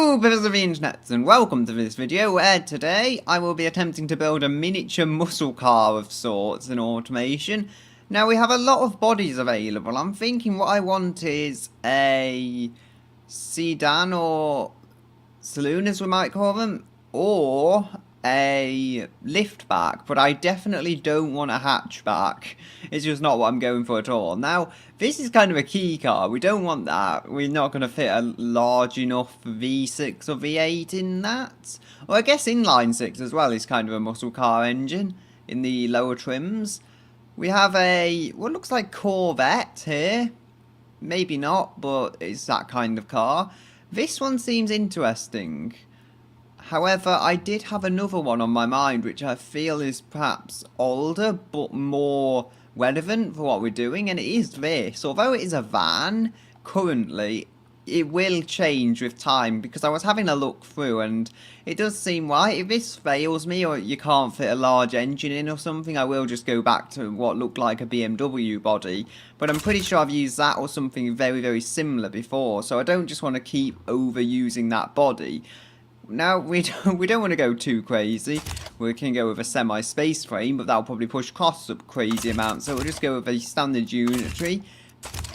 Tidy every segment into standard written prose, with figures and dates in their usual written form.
Hello, members of the internet, and welcome to this video where today I will be attempting to build a miniature muscle car of sorts in automation. Now we have a lot of bodies available. I'm thinking what I want is a sedan or saloon as we might call them, or a liftback, but I definitely don't want a hatchback. It's just not what I'm going for at all. Now, this is kind of a key car. We don't want that. We're not going to fit a large enough V6 or V8 in that. Or I guess inline 6 as well is kind of a muscle car engine in the lower trims. We have a, what looks like Corvette here. Maybe not, but it's that kind of car. This one seems interesting. However, I did have another one on my mind which I feel is perhaps older but more relevant for what we're doing, and it is this. Although it is a van, currently, it will change with time because I was having a look through and it does seem right. If this fails me or you can't fit a large engine in or something, I will just go back to what looked like a BMW body. But I'm pretty sure I've used that or something very, very similar before, so I don't just want to keep overusing that body. Now, we don't want to go too crazy. We can go with a semi-space frame, but that'll probably push costs up crazy amounts. So we'll just go with a standard unitary.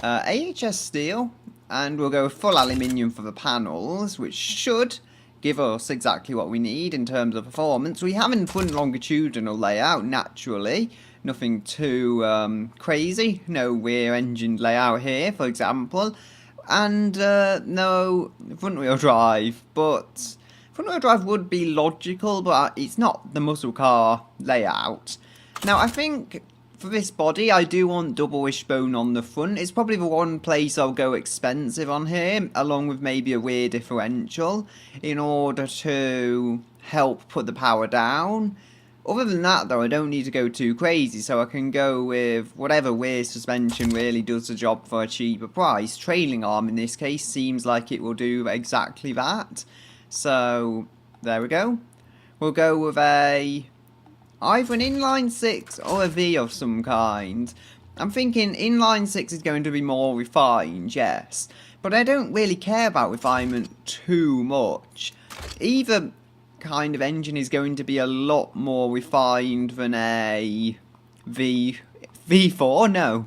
AHS steel, and we'll go with full aluminium for the panels, which should give us exactly what we need in terms of performance. We have in front longitudinal layout, naturally. Nothing too crazy. No rear engine layout here, for example. And no front wheel drive, but front wheel drive would be logical, but it's not the muscle car layout. Now, I think for this body, I do want double wishbone on the front. It's probably the one place I'll go expensive on here, along with maybe a rear differential, in order to help put the power down. Other than that, though, I don't need to go too crazy, so I can go with whatever rear suspension really does the job for a cheaper price. Trailing arm, in this case, seems like it will do exactly that. So, there we go. We'll go with either an inline 6 or a V of some kind. I'm thinking inline 6 is going to be more refined, yes. But I don't really care about refinement too much. Either kind of engine is going to be a lot more refined than a V4, no,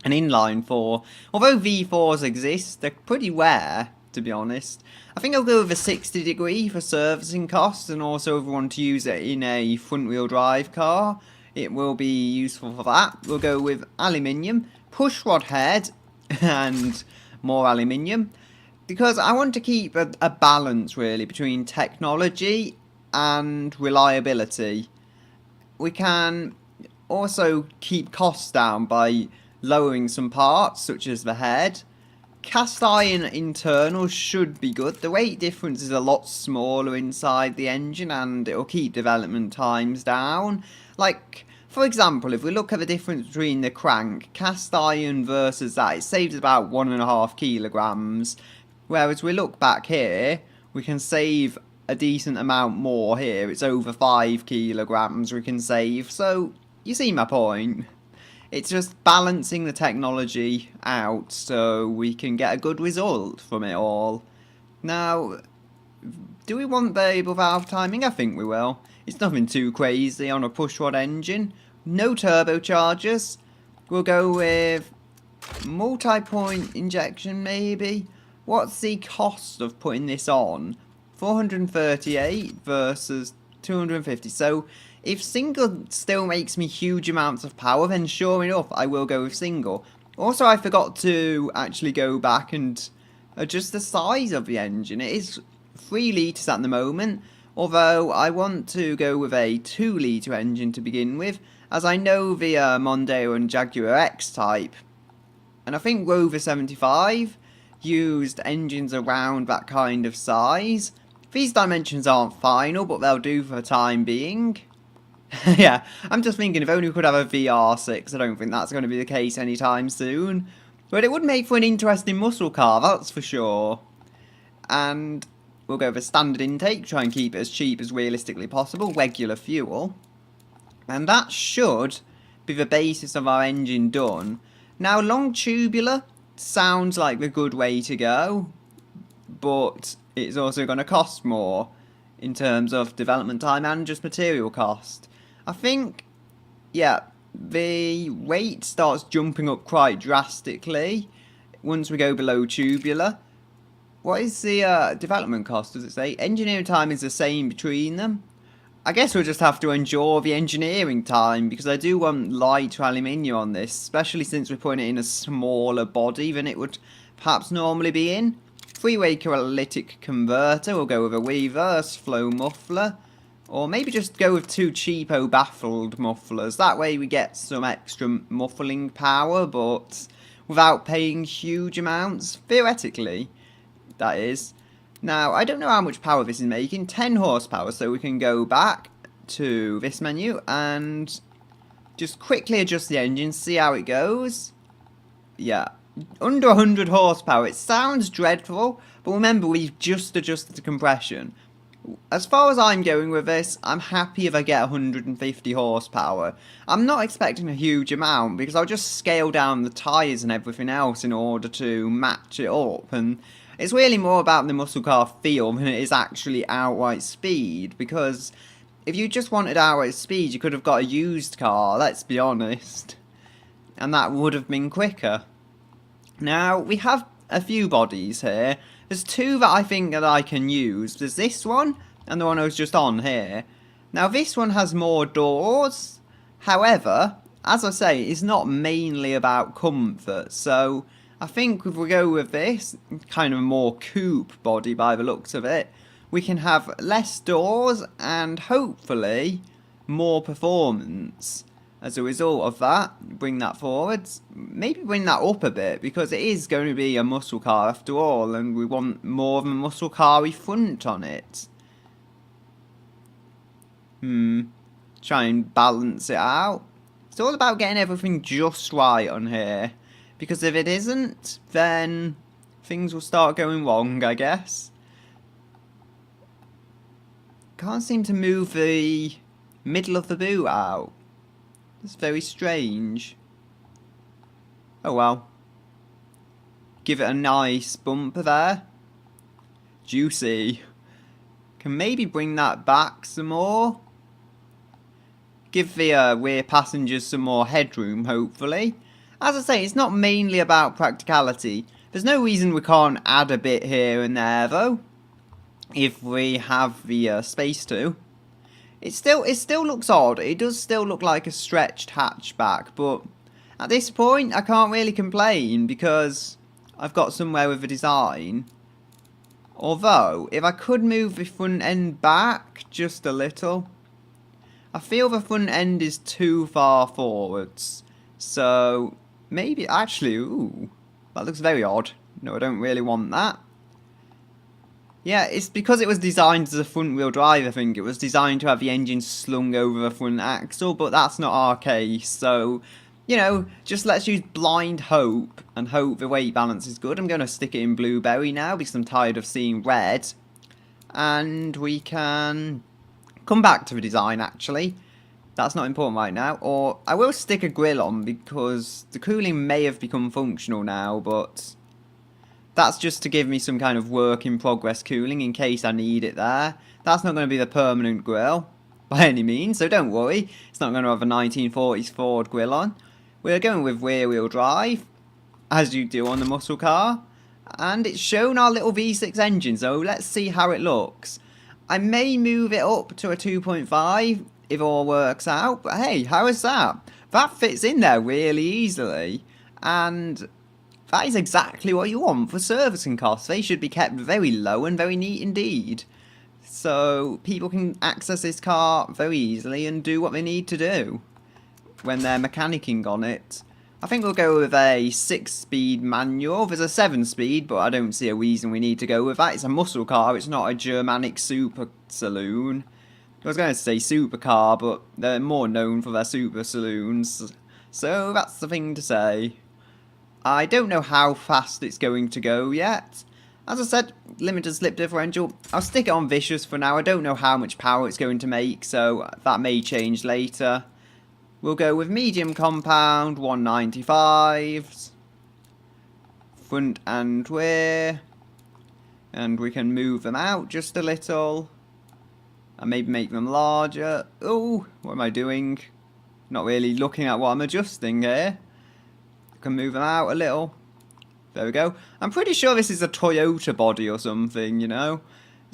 an inline 4. Although V4s exist, they're pretty rare, to be honest. I think I'll go with a 60 degree for servicing costs, and also if we want to use it in a front wheel drive car, it will be useful for that. We'll go with aluminium, push rod head, and more aluminium, because I want to keep a balance really between technology and reliability. We can also keep costs down by lowering some parts, such as the head. Cast iron internal should be good. The weight difference is a lot smaller inside the engine and it will keep development times down. Like, for example, if we look at the difference between the crank, cast iron versus that, it saves about 1.5 kilograms. Whereas we look back here, we can save a decent amount more here. It's over 5 kilograms we can save. So, you see my point. It's just balancing the technology out so we can get a good result from it all. Now, do we want variable valve timing? I think we will. It's nothing too crazy on a pushrod engine. No turbochargers. We'll go with multi-point injection maybe. What's the cost of putting this on? 438 versus 250. So if single still makes me huge amounts of power, then sure enough, I will go with single. Also, I forgot to actually go back and adjust the size of the engine. It is 3 litres at the moment, although I want to go with a 2 litre engine to begin with, as I know the Mondeo and Jaguar X-Type, and I think Rover 75 used engines around that kind of size. These dimensions aren't final, but they'll do for the time being. Yeah, I'm just thinking if only we could have a VR6, I don't think that's going to be the case anytime soon. But it would make for an interesting muscle car, that's for sure. And we'll go for standard intake, try and keep it as cheap as realistically possible, regular fuel. And that should be the basis of our engine done. Now, long tubular sounds like the good way to go, but it's also going to cost more in terms of development time and just material cost. I think, yeah, the weight starts jumping up quite drastically once we go below tubular. What is the development cost, does it say? Engineering time is the same between them. I guess we'll just have to endure the engineering time, because I do want light aluminium on this, especially since we're putting it in a smaller body than it would perhaps normally be in. Three-way catalytic converter, we'll go with a reverse flow muffler, or maybe just go with two cheapo baffled mufflers. That way we get some extra muffling power, but without paying huge amounts, theoretically, that is. Now, I don't know how much power this is making, 10 horsepower, so we can go back to this menu and just quickly adjust the engine, see how it goes. Yeah, under 100 horsepower. It sounds dreadful, but remember, we've just adjusted the compression. As far as I'm going with this, I'm happy if I get 150 horsepower. I'm not expecting a huge amount, because I'll just scale down the tyres and everything else in order to match it up, and it's really more about the muscle car feel than it is actually outright speed, because if you just wanted outright speed, you could have got a used car, let's be honest, and that would have been quicker. Now, we have a few bodies here. There's two that I think that I can use. There's this one, and the one I was just on here. Now, this one has more doors. However, as I say, it's not mainly about comfort, so I think if we go with this, kind of more coupe body by the looks of it, we can have less doors and hopefully more performance. As a result of that, bring that forwards, maybe bring that up a bit, because it is going to be a muscle car after all, and we want more of a muscle car-y front on it. Try and balance it out. It's all about getting everything just right on here, because if it isn't, then things will start going wrong, I guess. Can't seem to move the middle of the boot out. It's very strange. Oh well. Give it a nice bumper there. Juicy. Can maybe bring that back some more. Give the rear passengers some more headroom, hopefully. As I say, it's not mainly about practicality. There's no reason we can't add a bit here and there, though, if we have the space to. It still looks odd. It does still look like a stretched hatchback, but at this point I can't really complain because I've got somewhere with the design. Although, if I could move the front end back just a little, I feel the front end is too far forwards. So maybe actually, ooh, that looks very odd. No, I don't really want that. Yeah, it's because it was designed as a front-wheel drive, I think. It was designed to have the engine slung over the front axle, but that's not our case. So, you know, just let's use blind hope and hope the weight balance is good. I'm going to stick it in blueberry now because I'm tired of seeing red. And we can come back to the design, actually. That's not important right now. Or I will stick a grill on because the cooling may have become functional now, but that's just to give me some kind of work in progress cooling in case I need it there. That's not going to be the permanent grill by any means, so don't worry. It's not going to have a 1940s Ford grill on. We're going with rear wheel drive, as you do on the muscle car. And it's shown our little V6 engine, so let's see how it looks. I may move it up to a 2.5 if all works out, but hey, how is that? That fits in there really easily, and that is exactly what you want for servicing costs. They should be kept very low and very neat indeed. So people can access this car very easily and do what they need to do when they're mechanicking on it. I think we'll go with a 6-speed manual. There's a 7-speed, but I don't see a reason we need to go with that. It's a muscle car, it's not a Germanic super saloon. I was going to say supercar, but they're more known for their super saloons. So that's the thing to say. I don't know how fast it's going to go yet. As I said, limited slip differential. I'll stick it on vicious for now. I don't know how much power it's going to make, so that may change later. We'll go with medium compound, 195s. Front and rear. And we can move them out just a little. And maybe make them larger. Oh, what am I doing? Not really looking at what I'm adjusting here. Can move them out a little. There we go. I'm pretty sure this is a Toyota body or something, you know.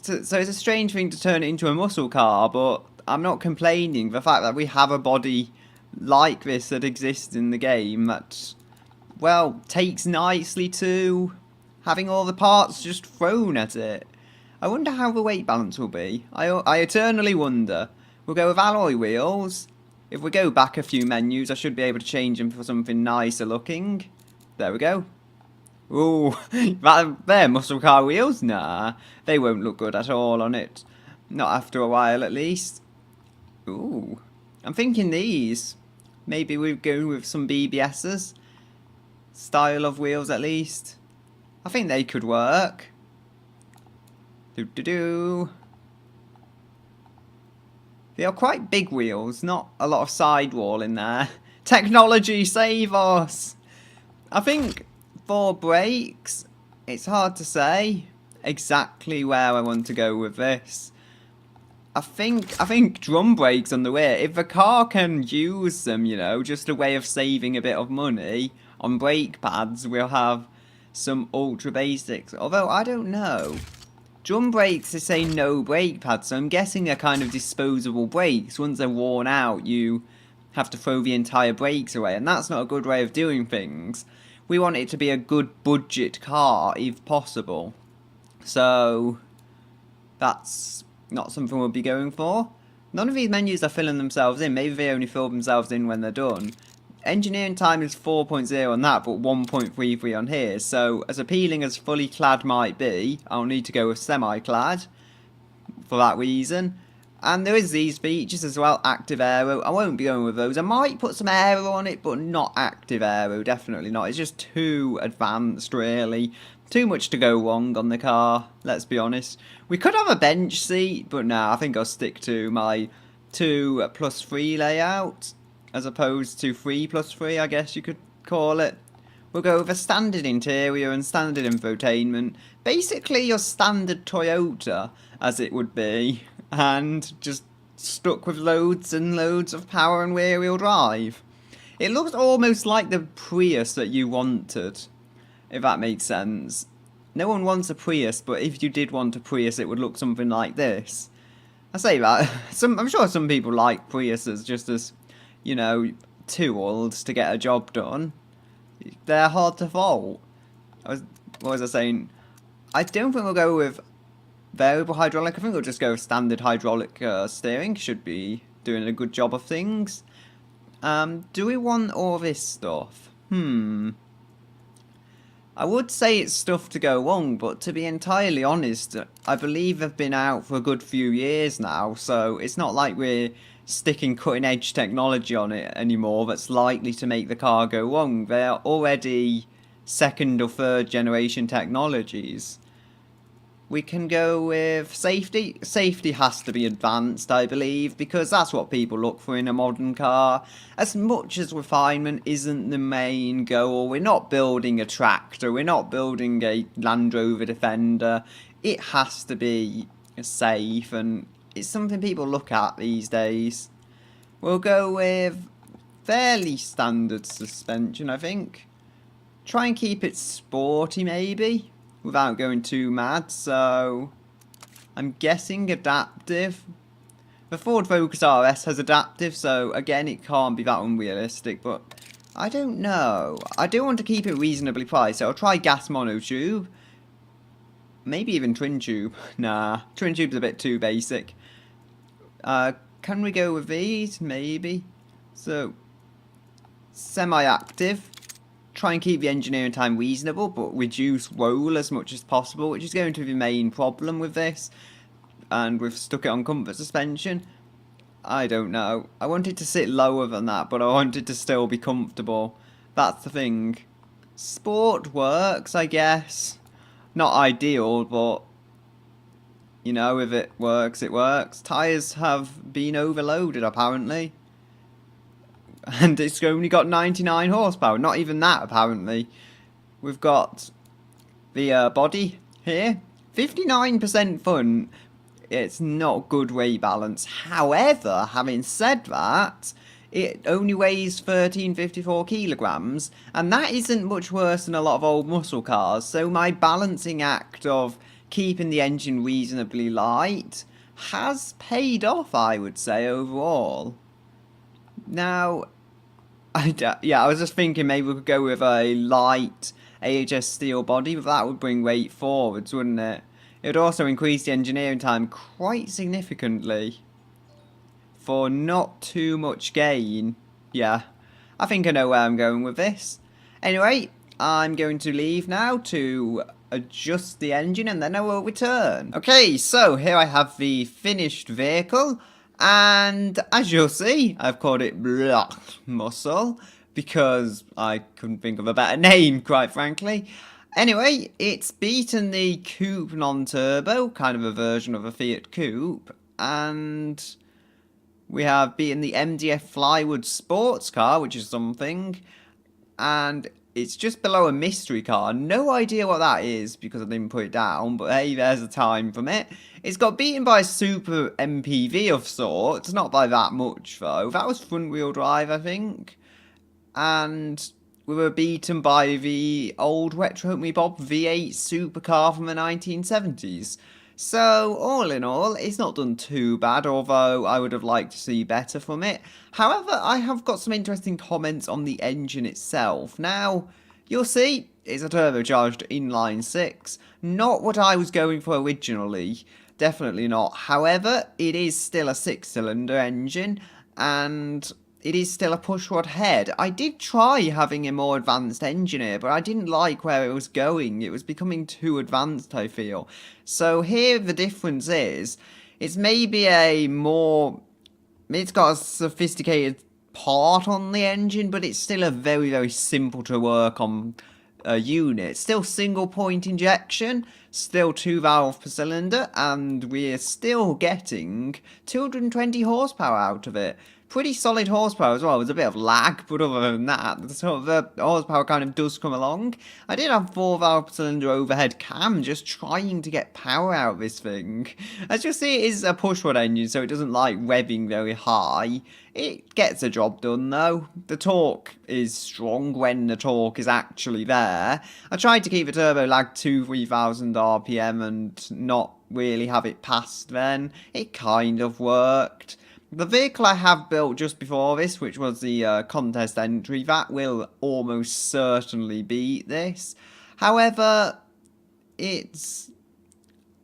So it's a strange thing to turn it into a muscle car, but I'm not complaining. The fact that we have a body like this that exists in the game that, well, takes nicely to having all the parts just thrown at it. I wonder how the weight balance will be. I eternally wonder. We'll go with alloy wheels. If we go back a few menus, I should be able to change them for something nicer looking. There we go. Ooh, they're muscle car wheels? Nah, they won't look good at all on it. Not after a while, at least. Ooh, I'm thinking these. Maybe we go with some BBS's style of wheels, at least. I think they could work. Do. They are quite big wheels, not a lot of sidewall in there. Technology, save us! I think for brakes, it's hard to say exactly where I want to go with this. I think drum brakes on the way. If the car can use them, you know, just a way of saving a bit of money on brake pads, we'll have some ultra basics. Although I don't know. Drum brakes, they say no brake pads, so I'm guessing they're kind of disposable brakes. Once they're worn out, you have to throw the entire brakes away, and that's not a good way of doing things. We want it to be a good budget car, if possible. So, that's not something we'll be going for. None of these menus are filling themselves in. Maybe they only fill themselves in when they're done. Engineering time is 4.0 on that, but 1.33 on here. So, as appealing as fully clad might be, I'll need to go with semi-clad for that reason. And there is these features as well, active aero. I won't be going with those. I might put some aero on it, but not active aero, definitely not. It's just too advanced, really. Too much to go wrong on the car, let's be honest. We could have a bench seat, but nah, I think I'll stick to my 2+3 layout, as opposed to 3+3, I guess you could call it. We'll go with a standard interior and standard infotainment. Basically your standard Toyota, as it would be, and just stuck with loads and loads of power and rear-wheel drive. It looks almost like the Prius that you wanted, if that makes sense. No one wants a Prius, but if you did want a Prius, it would look something like this. I say that, I'm sure some people like Priuses just as, you know, tools to get a job done. They're hard to fault. What was I saying? I don't think we'll go with variable hydraulic. I think we'll just go with standard hydraulic steering. Should be doing a good job of things. Do we want all this stuff? I would say it's stuff to go wrong, but to be entirely honest, I believe they've been out for a good few years now, so it's not like we're sticking cutting edge technology on it anymore that's likely to make the car go wrong. They're already second or third generation technologies. We can go with safety. Safety has to be advanced, I believe, because that's what people look for in a modern car. As much as refinement isn't the main goal, we're not building a tractor, we're not building a Land Rover Defender. It has to be safe, and it's something people look at these days. We'll go with fairly standard suspension, I think. Try and keep it sporty, maybe, without going too mad, so I'm guessing adaptive. The Ford Focus RS has adaptive, so again, it can't be that unrealistic, but I don't know. I do want to keep it reasonably priced, so I'll try gas monotube. Maybe even twin tube. Nah, twin tube's a bit too basic. Can we go with these? Maybe. So, semi-active. Try and keep the engineering time reasonable, but reduce roll as much as possible, which is going to be the main problem with this. And we've stuck it on comfort suspension. I don't know. I wanted to sit lower than that, but I wanted to still be comfortable. That's the thing. Sport works, I guess. Not ideal, but, you know, if it works, it works. Tyres have been overloaded, apparently. And it's only got 99 horsepower. Not even that, apparently. We've got the body here. 59% fun, it's not good weight balance. However, having said that, it only weighs 1354 kilograms, and that isn't much worse than a lot of old muscle cars, so my balancing act of keeping the engine reasonably light has paid off, I would say, overall. Now, I was just thinking maybe we could go with a light AHS steel body, but that would bring weight forwards, wouldn't it? It would also increase the engineering time quite significantly for not too much gain. Yeah, I think I know where I'm going with this. Anyway, I'm going to leave now to adjust the engine and then I will return. Okay, so here I have the finished vehicle. And as you'll see, I've called it Block Muscle because I couldn't think of a better name, quite frankly. Anyway, it's beaten the Coupe non-turbo, kind of a version of a Fiat Coupe, and we have beaten the MDF Flywood sports car, which is something, and it's just below a mystery car. No idea what that is because I didn't put it down, but hey, there's a time from it. It's got beaten by a super MPV of sorts, not by that much though. That was front wheel drive, I think. And we were beaten by the old Retro Me Bob V8 supercar from the 1970s. So, all in all, it's not done too bad, although I would have liked to see better from it. However, I have got some interesting comments on the engine itself. Now, you'll see, it's a turbocharged inline 6. Not what I was going for originally. Definitely not. However, it is still a 6-cylinder engine, and it is still a pushrod head. I did try having a more advanced engine here, but I didn't like where it was going. It was becoming too advanced, I feel. So here the difference is, it's maybe it's got a sophisticated part on the engine, but it's still a very, very simple to work on unit. Still single point injection, still 2 valve per cylinder, and we're still getting 220 horsepower out of it. Pretty solid horsepower as well. There's a bit of lag, but other than that, the horsepower kind of does come along. I did have 4 valve per cylinder overhead cam, just trying to get power out of this thing. As you'll see, it is a pushrod engine, so it doesn't like revving very high. It gets the job done though. The torque is strong when the torque is actually there. I tried to keep the turbo lag to 3000 RPM and not really have it past then. It kind of worked. The vehicle I have built just before this, which was the contest entry, that will almost certainly beat this. However, it's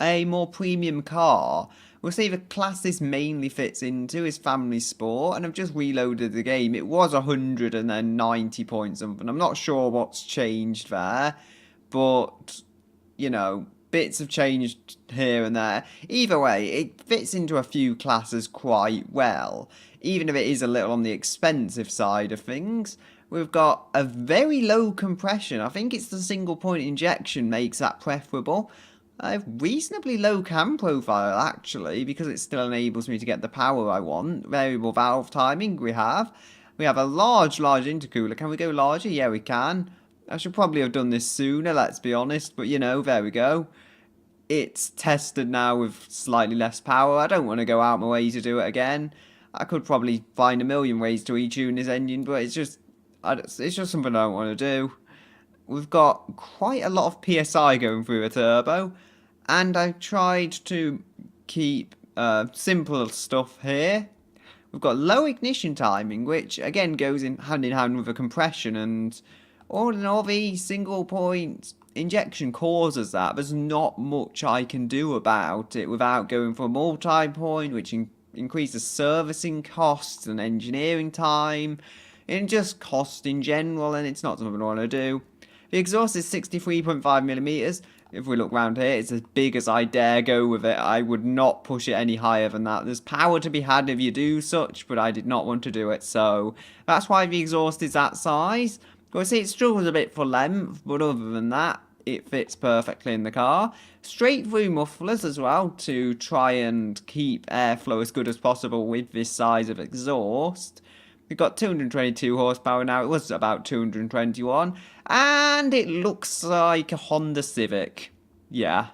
a more premium car. We'll see the class this mainly fits into is Family Sport, and I've just reloaded the game. It was 190 points something. I'm not sure what's changed there, but, you know, bits have changed here and there. Either way, it fits into a few classes quite well, even if it is a little on the expensive side of things. We've got a very low compression. I think it's the single point injection makes that preferable. A reasonably low cam profile actually, because it still enables me to get the power I want. Variable valve timing we have. We have a large intercooler. Can we go larger? Yeah, we can. I should probably have done this sooner, let's be honest, but you know, there we go. It's tested now with slightly less power. I don't want to go out my way to do it again. I could probably find a million ways to retune this engine, but it's just something I don't want to do. We've got quite a lot of PSI going through a turbo, and I've tried to keep simple stuff here. We've got low ignition timing, which again goes in hand with the compression, and all in all, the single point injection causes that. There's not much I can do about it without going for a multi-point, which increases servicing costs and engineering time, and just cost in general, and it's not something I want to do. The exhaust is 63.5mm. If we look around here, it's as big as I dare go with it. I would not push it any higher than that. There's power to be had if you do such, but I did not want to do it, so that's why the exhaust is that size. Well, see, it struggles a bit for length, but other than that, it fits perfectly in the car. Straight through mufflers as well to try and keep airflow as good as possible with this size of exhaust. We've got 222 horsepower now. It was about 221. And it looks like a Honda Civic. Yeah.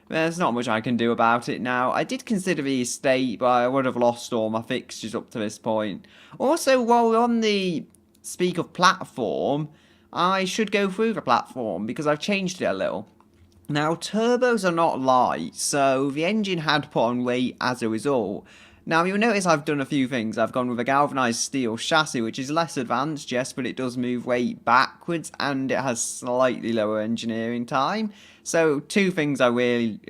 There's not much I can do about it now. I did consider the estate, but I would have lost all my fixtures up to this point. Also, while we're on the speak of platform, I should go through the platform because I've changed it a little. Now, turbos are not light, so the engine had put on weight as a result. Now, you'll notice I've done a few things. I've gone with a galvanised steel chassis, which is less advanced, yes, but it does move weight backwards, and it has slightly lower engineering time. So, two things I really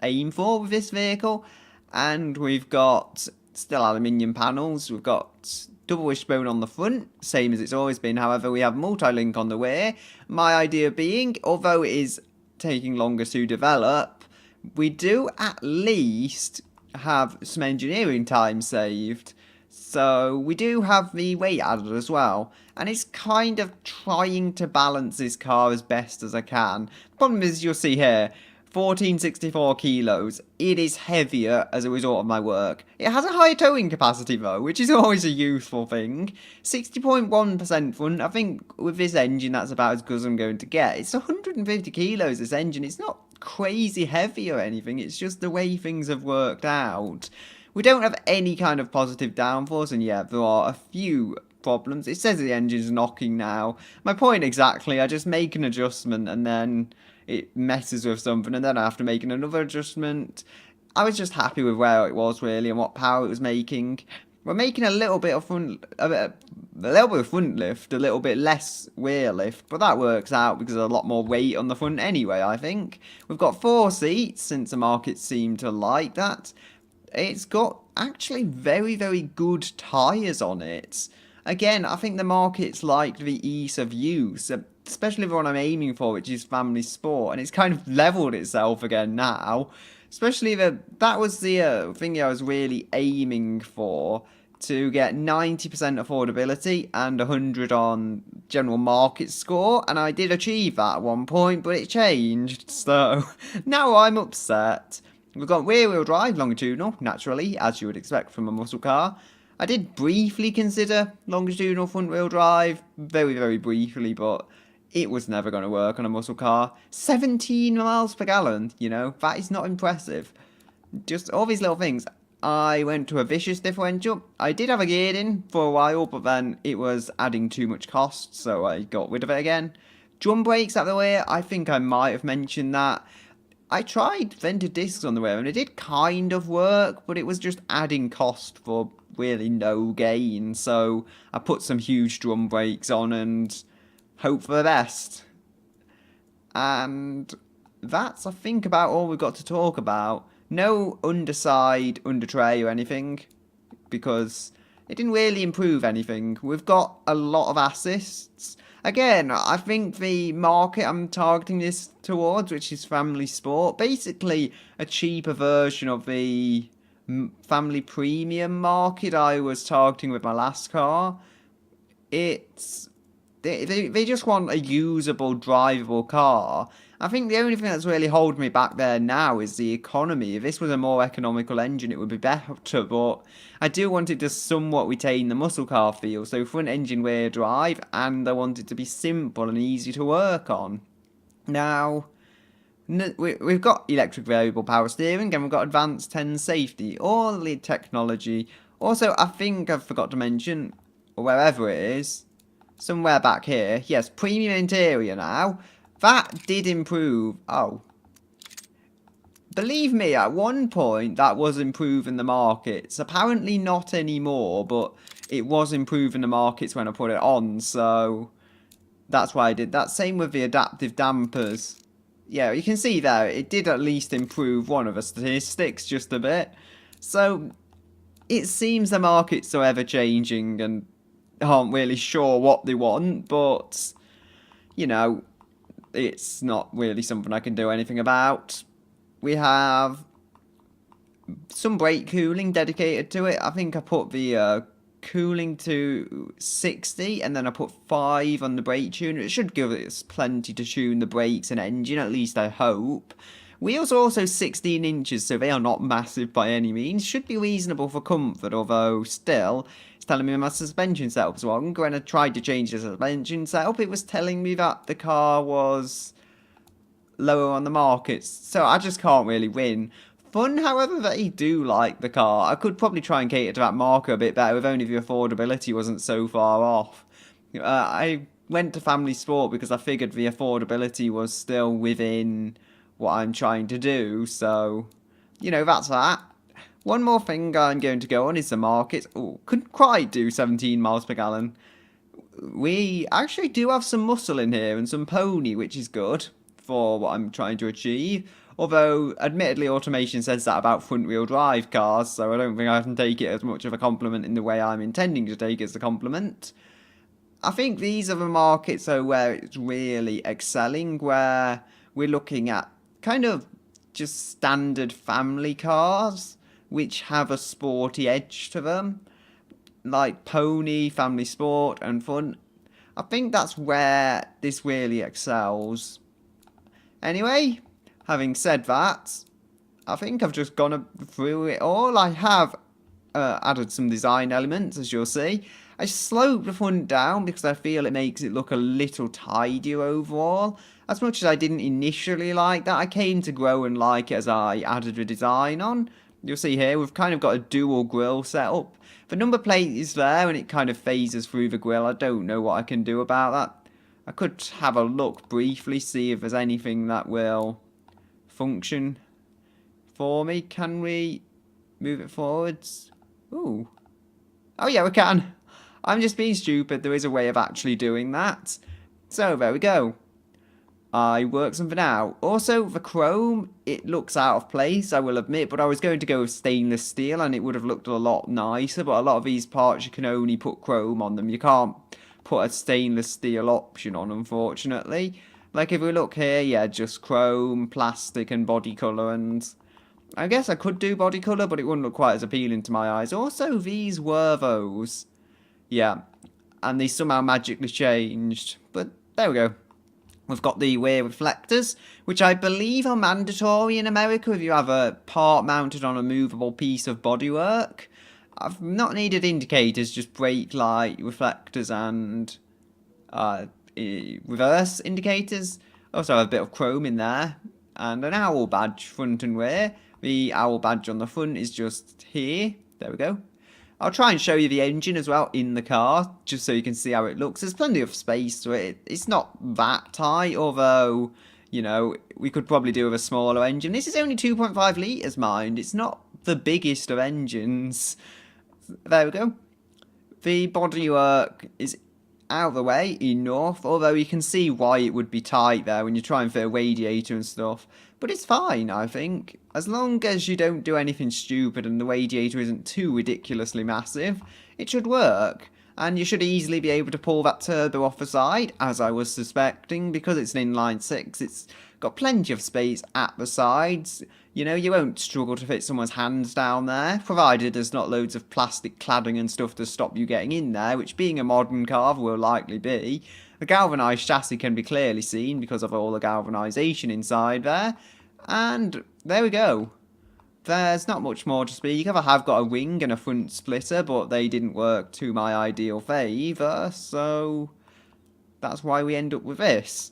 aim for with this vehicle. And we've got still aluminium panels. We've got double wishbone on the front, same as it's always been. However, we have multi-link on the rear. My idea being, although it is taking longer to develop, we do at least have some engineering time saved. So we do have the weight added as well. And it's kind of trying to balance this car as best as I can. Problem is, you'll see here, 1464 kilos. It is heavier as a result of my work. It has a higher towing capacity though, which is always a useful thing. 60.1% front. I think with this engine that's about as good as I'm going to get. It's 150 kilos, this engine. It's not crazy heavy or anything. It's just the way things have worked out. We don't have any kind of positive downforce, and yeah, there are a few problems. It says the engine's knocking now. My point exactly, I just make an adjustment and then it messes with something, and then I have to make another adjustment. I was just happy with where it was really and what power it was making. We're making a little bit of front lift, a little bit less rear lift, but that works out because there's a lot more weight on the front anyway, I think. We've got 4 seats, since the market seemed to like that. It's got actually very, very good tyres on it. Again, I think the market's liked the ease of use, especially the one I'm aiming for, which is family sport, and it's kind of leveled itself again now. Especially that was the thing I was really aiming for, to get 90% affordability and 100 on general market score, and I did achieve that at one point, but it changed, so now I'm upset. We've got rear-wheel drive, longitudinal, naturally, as you would expect from a muscle car. I did briefly consider longitudinal front-wheel drive, very, very briefly, but it was never going to work on a muscle car. 17 miles per gallon, you know, that is not impressive. Just all these little things. I went to a vicious differential. I did have a geared in for a while, but then it was adding too much cost, so I got rid of it again. Drum brakes out the way, I think I might have mentioned that. I tried vented discs on the rear, and it did kind of work, but it was just adding cost for really no gain, so I put some huge drum brakes on and hope for the best. And that's, I think, about all we've got to talk about. No underside, under tray or anything, because it didn't really improve anything. We've got a lot of assists. Again, I think the market I'm targeting this towards, which is family sport, basically a cheaper version of the family premium market I was targeting with my last car. It's they just want a usable, drivable car. I think the only thing that's really holding me back there now is the economy. If this was a more economical engine, it would be better, but I do want it to somewhat retain the muscle car feel, so front engine rear drive, and I want it to be simple and easy to work on. Now, we've got electric variable power steering, and we've got advanced 10 safety, all the technology. Also, I think I forgot to mention, wherever it is, somewhere back here, yes, premium interior now. That did improve. Oh. Believe me, at one point that was improving the markets. Apparently not anymore, but it was improving the markets when I put it on, so that's why I did that. Same with the adaptive dampers. Yeah, you can see there, it did at least improve one of the statistics just a bit. So, it seems the markets are ever changing and aren't really sure what they want, but, you know, it's not really something I can do anything about. We have some brake cooling dedicated to it. I think I put the cooling to 60 and then I put 5 on the brake tuner. It should give us plenty to tune the brakes and engine, at least I hope. Wheels are also 16 inches, so they are not massive by any means. Should be reasonable for comfort, although still, it's telling me my suspension setup's wrong. When I tried to change the suspension setup, it was telling me that the car was lower on the markets, so I just can't really win. Fun, however, they do like the car. I could probably try and cater to that market a bit better if only the affordability wasn't so far off. I went to Family Sport because I figured the affordability was still within what I'm trying to do, so, that's that. One more thing I'm going to go on is the market. Oh, couldn't quite do 17 miles per gallon. We actually do have some muscle in here and some pony, which is good for what I'm trying to achieve. Although, admittedly, automation says that about front-wheel drive cars, so I don't think I can take it as much of a compliment in the way I'm intending to take it as a compliment. I think these are the markets, though, where it's really excelling, where we're looking at kind of just standard family cars, which have a sporty edge to them, like Pony, Family Sport, and Fun. I think that's where this really excels. Anyway, having said that, I think I've just gone through it all. I have added some design elements, as you'll see. I slowed the front down because I feel it makes it look a little tidier overall. As much as I didn't initially like that, I came to grow and like it as I added the design on. You'll see here, we've kind of got a dual grille set up. The number plate is there and it kind of phases through the grille. I don't know what I can do about that. I could have a look briefly, see if there's anything that will function for me. Can we move it forwards? Ooh. Oh yeah, we can. I'm just being stupid. There is a way of actually doing that. So there we go. I worked something out. Also, the chrome, it looks out of place, I will admit, but I was going to go with stainless steel and it would have looked a lot nicer, but a lot of these parts you can only put chrome on them. You can't put a stainless steel option on, unfortunately. Like if we look here, yeah, just chrome, plastic and body colour, and I guess I could do body colour, but it wouldn't look quite as appealing to my eyes. Also, these were those. Yeah, and they somehow magically changed, but there we go. We've got the rear reflectors, which I believe are mandatory in America if you have a part mounted on a movable piece of bodywork. I've not needed indicators, just brake light, reflectors and reverse indicators. Also have a bit of chrome in there. And an owl badge front and rear. The owl badge on the front is just here. There we go. I'll try and show you the engine as well in the car, just so you can see how it looks. There's plenty of space to it. It's not that tight, although, we could probably do with a smaller engine. This is only 2.5 litres, mind. It's not the biggest of engines. There we go. The bodywork is out of the way enough, although you can see why it would be tight there when you try and fit a radiator and stuff. But it's fine, I think. As long as you don't do anything stupid and the radiator isn't too ridiculously massive, it should work. And you should easily be able to pull that turbo off the side, as I was suspecting, because it's an inline six. It's got plenty of space at the sides. You won't struggle to fit someone's hands down there, provided there's not loads of plastic cladding and stuff to stop you getting in there, which being a modern car will likely be. The galvanised chassis can be clearly seen because of all the galvanisation inside there. And there we go. There's not much more to speak of. I have got a wing and a front splitter, but they didn't work to my ideal favour, so that's why we end up with this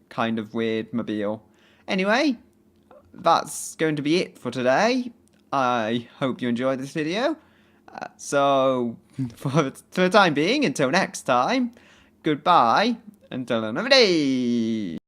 kind of weird mobile. Anyway, that's going to be it for today. I hope you enjoyed this video. So, for the time being, until next time, goodbye, until another day.